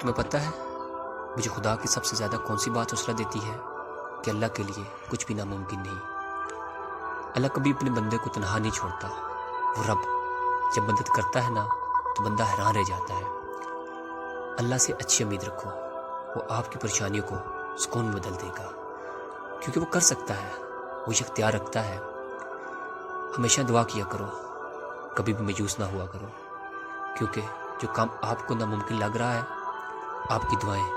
تمہیں پتہ ہے مجھے خدا کی سب سے زیادہ کون سی بات حوصلہ دیتی ہے؟ کہ اللہ کے لیے کچھ بھی ناممکن نہیں۔ اللہ کبھی اپنے بندے کو تنہا نہیں چھوڑتا۔ وہ رب جب مدد کرتا ہے نا تو بندہ حیران رہ جاتا ہے۔ اللہ سے اچھی امید رکھو، وہ آپ کی پریشانیوں کو سکون میں بدل دے گا، کیونکہ وہ کر سکتا ہے، وہ یہ اختیار رکھتا ہے۔ ہمیشہ دعا کیا کرو، کبھی بھی مایوس نہ ہوا کرو، کیونکہ جو کام آپ کو ناممکن لگ رہا ہے، آپ کی دعائیں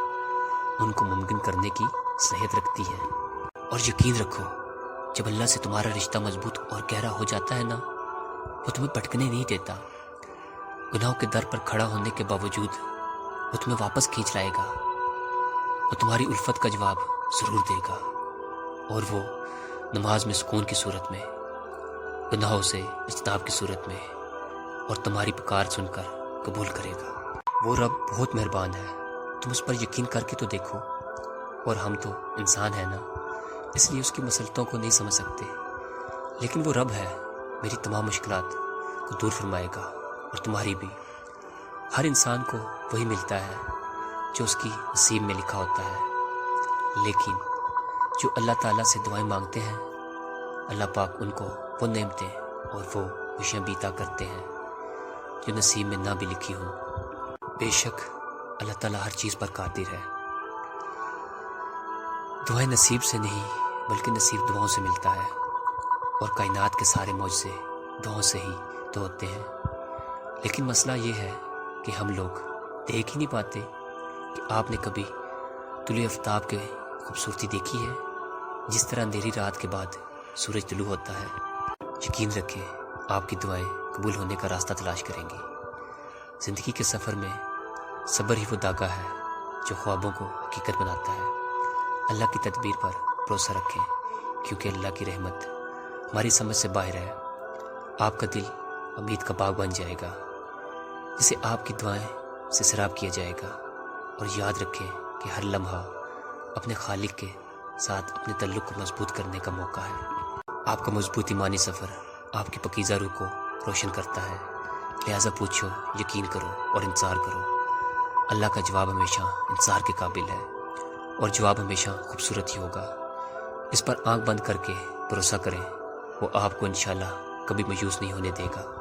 ان کو ممکن کرنے کی صلاحیت رکھتی ہیں۔ اور یقین رکھو، جب اللہ سے تمہارا رشتہ مضبوط اور گہرا ہو جاتا ہے نا، وہ تمہیں بھٹکنے نہیں دیتا۔ گناہوں کے در پر کھڑا ہونے کے باوجود وہ تمہیں واپس کھینچ لائے گا۔ وہ تمہاری الفت کا جواب ضرور دے گا، اور وہ نماز میں سکون کی صورت میں، گناہوں سے اجتناب کی صورت میں، اور تمہاری پکار سن کر قبول کرے گا۔ وہ رب بہت مہربان ہے، تم اس پر یقین کر کے تو دیکھو۔ اور ہم تو انسان ہیں نا، اس لیے اس کی مسلطوں کو نہیں سمجھ سکتے، لیکن وہ رب ہے، میری تمام مشکلات کو دور فرمائے گا، اور تمہاری بھی۔ ہر انسان کو وہی ملتا ہے جو اس کی نصیب میں لکھا ہوتا ہے، لیکن جو اللہ تعالیٰ سے دعائیں مانگتے ہیں، اللہ پاک ان کو وہ نعمتیں اور وہ خوشیاں بھی عطا کرتے ہیں جو نصیب میں نہ بھی لکھی ہوں۔ بے شک اللہ تعالیٰ ہر چیز پر قادر ہے۔ دعائیں نصیب سے نہیں بلکہ نصیب دعاؤں سے ملتا ہے، اور کائنات کے سارے معجزے دعاؤں سے ہی تو ہوتے ہیں۔ لیکن مسئلہ یہ ہے کہ ہم لوگ دیکھ ہی نہیں پاتے کہ آپ نے کبھی طلوع آفتاب کی خوبصورتی دیکھی ہے، جس طرح اندھیری رات کے بعد سورج طلوع ہوتا ہے۔ یقین رکھیں، آپ کی دعائیں قبول ہونے کا راستہ تلاش کریں گی۔ زندگی کے سفر میں صبر ہی وہ داغا ہے جو خوابوں کو حقیقت بناتا ہے۔ اللہ کی تدبیر پر بھروسہ رکھیں، کیونکہ اللہ کی رحمت ہماری سمجھ سے باہر ہے۔ آپ کا دل امید کا باغ بن جائے گا، جسے آپ کی دعائیں سے سیراب کیا جائے گا۔ اور یاد رکھیں کہ ہر لمحہ اپنے خالق کے ساتھ اپنے تعلق کو مضبوط کرنے کا موقع ہے۔ آپ کا مضبوط ایمانی سفر آپ کی پکیزہ روح کو روشن کرتا ہے، لہٰذا پوچھو، یقین کرو اور انتظار کرو۔ اللہ کا جواب ہمیشہ انتظار کے قابل ہے، اور جواب ہمیشہ خوبصورت ہی ہوگا۔ اس پر آنکھ بند کر کے بھروسہ کریں، وہ آپ کو انشاءاللہ کبھی مایوس نہیں ہونے دے گا۔